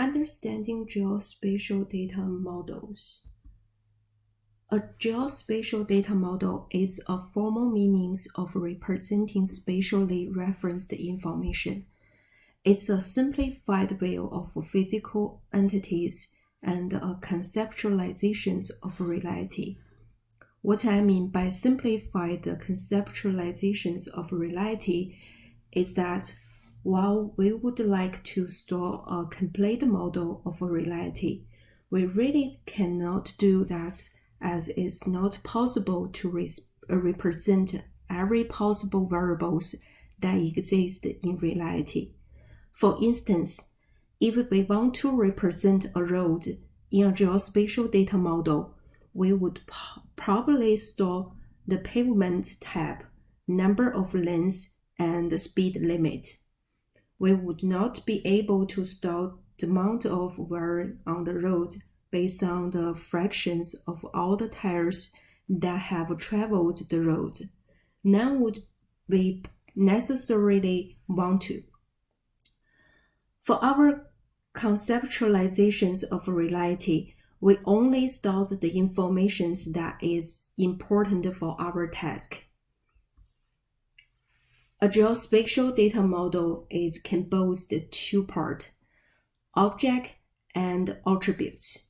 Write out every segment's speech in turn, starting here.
Understanding geospatial data models. A geospatial data model is a formal means of representing spatially referenced information. It's a simplified view of physical entities and a conceptualization of reality. What I mean by simplified conceptualizations of reality is that while we would like to store a complete model of reality, we really cannot do that, as it's not possible to represent every possible variables that exist in reality. For instance, if we want to represent a road in a geospatial data model, we would probably store the pavement type, number of lanes, and the speed limit. We would not be able to store the amount of wear on the road based on the fractions of all the tires that have traveled the road. None would we necessarily want to. For our conceptualizations of reality, we only store the information that is important for our task. A geospatial data model is composed of two parts, object and attributes.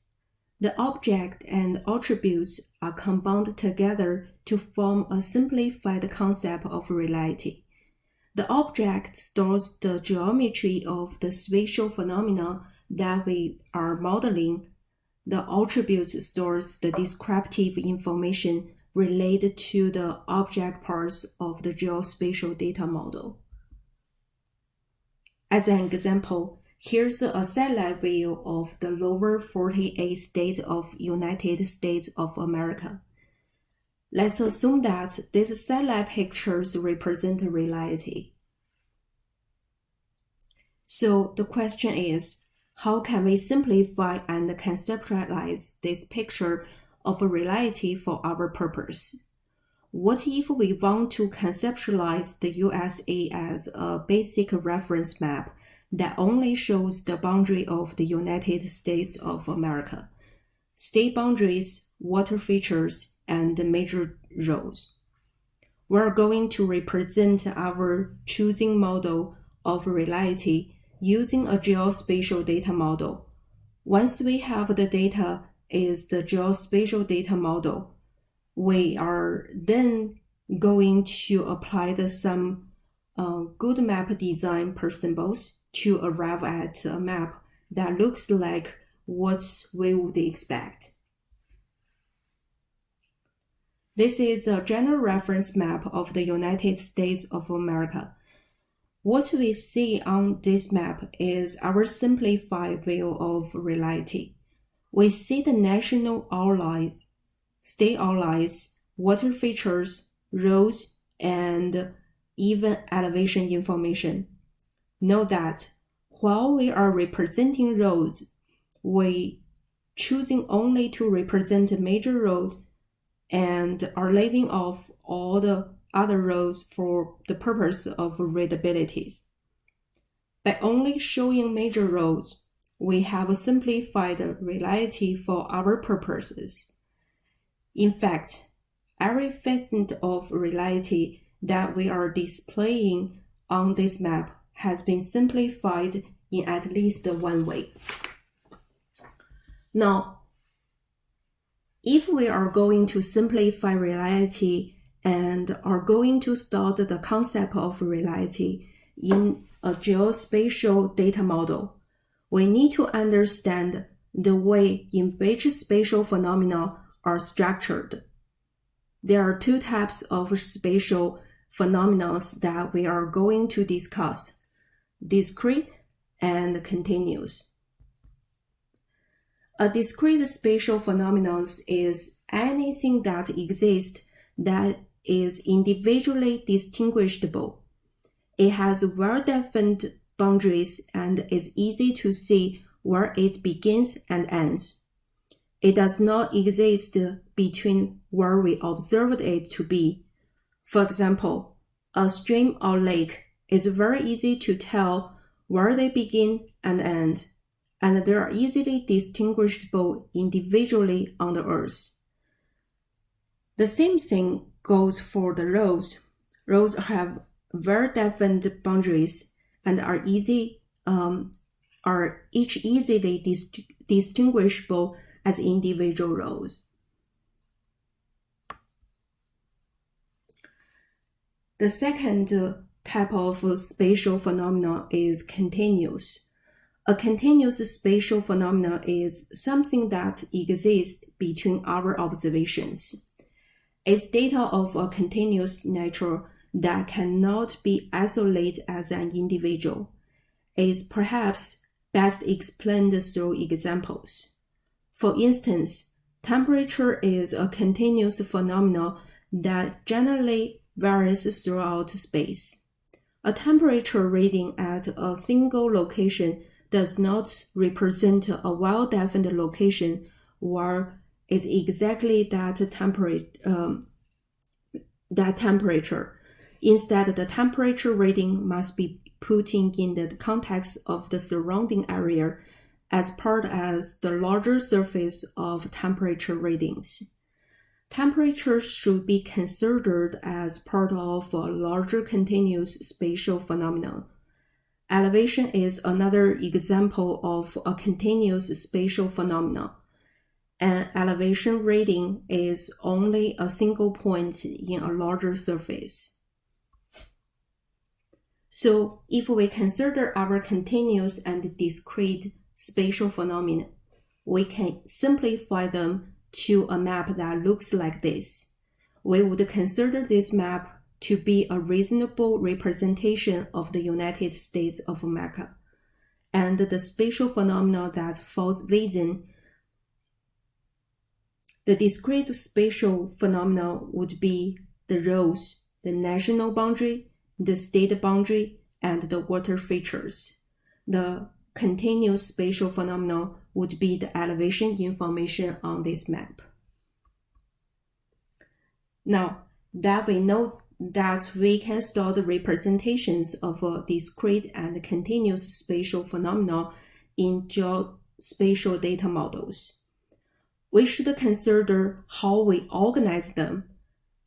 The object and attributes are combined together to form a simplified concept of reality. The object stores the geometry of the spatial phenomena that we are modeling. The attributes stores the descriptive information related to the object parts of the geospatial data model. As an example, here's a satellite view of the lower 48 states of United States of America. Let's assume that these satellite pictures represent reality. So the question is, how can we simplify and conceptualize this picture of a reality for our purpose? What if we want to conceptualize the USA as a basic reference map that only shows the boundary of the United States of America, state boundaries, water features, and major roads? We're going to represent our choosing model of reality using a geospatial data model. Once we have the data is the geospatial data model, we are then going to apply some good map design principles to arrive at a map that looks like what we would expect. This is a general reference map of the United States of America. What we see on this map is our simplified view of reality. We see the national outlines, state outlines, water features, roads, and even elevation information. Note that while we are representing roads, we choosing only to represent a major road and are leaving off all the other roads for the purpose of readability. By only showing major roads, we have simplified reality for our purposes. In fact, every facet of reality that we are displaying on this map has been simplified in at least one way. Now, if we are going to simplify reality and are going to store the concept of reality in a geospatial data model, we need to understand the way in which spatial phenomena are structured. There are two types of spatial phenomena that we are going to discuss: discrete and continuous. A discrete spatial phenomenon is anything that exists that is individually distinguishable. It has well-defined boundaries and is easy to see where it begins and ends. It does not exist between where we observed it to be. For example, a stream or lake is very easy to tell where they begin and end. and they are easily distinguishable individually on the Earth. The same thing goes for the roads. Roads have very defined boundaries and are each easily distinguishable as individual roads. The second type of spatial phenomena is continuous. A continuous spatial phenomena is something that exists between our observations. It's data of a continuous nature that cannot be isolated as an individual. It's perhaps best explained through examples. For instance, temperature is a continuous phenomenon that generally varies throughout space. A temperature reading at a single location does not represent a well-defined location where it's exactly that temperature. Instead, the temperature reading must be put in the context of the surrounding area as part as the larger surface of temperature readings. Temperature should be considered as part of a larger continuous spatial phenomenon. Elevation is another example of a continuous spatial phenomenon. An elevation reading is only a single point in a larger surface. So, if we consider our continuous and discrete spatial phenomena, we can simplify them to a map that looks like this. We would consider this map to be a reasonable representation of the United States of America, and the spatial phenomena that falls within. The discrete spatial phenomena would be the roads, the national boundary, the state boundary, and the water features. The continuous spatial phenomena would be the elevation information on this map. Now that we know that we can store the representations of a discrete and continuous spatial phenomena in geospatial data models, we should consider how we organize them.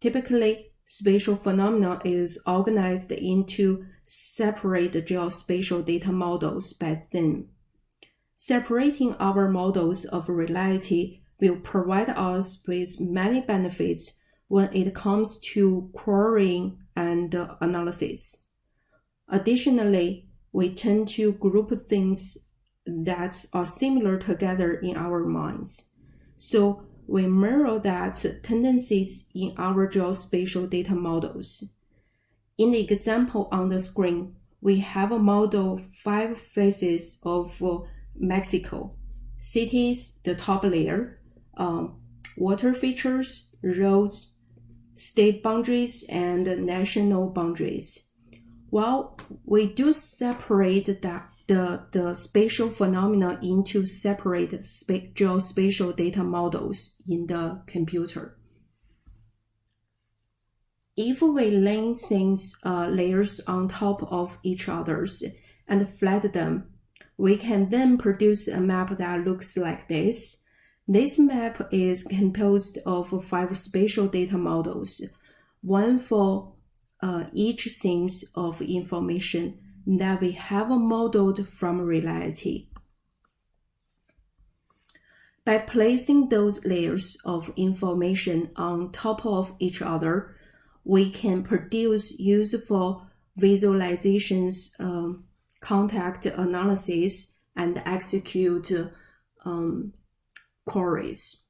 Typically, spatial phenomena is organized into separate geospatial data models by theme. Separating our models of reality will provide us with many benefits when it comes to querying and analysis. Additionally, we tend to group things that are similar together in our minds. So we mirror that tendencies in our geospatial data models. In the example on the screen, we have a model of 5 phases of Mexico: cities, the top layer, water features, roads, state boundaries, and national boundaries. While we do separate the spatial phenomena into separate geospatial data models in the computer. If we lay things layers on top of each others and flat them, we can then produce a map that looks like this. This map is composed of 5 spatial data models, one for each seams of information that we have modeled from reality. By placing those layers of information on top of each other, we can produce useful visualizations, contact analysis, and execute queries.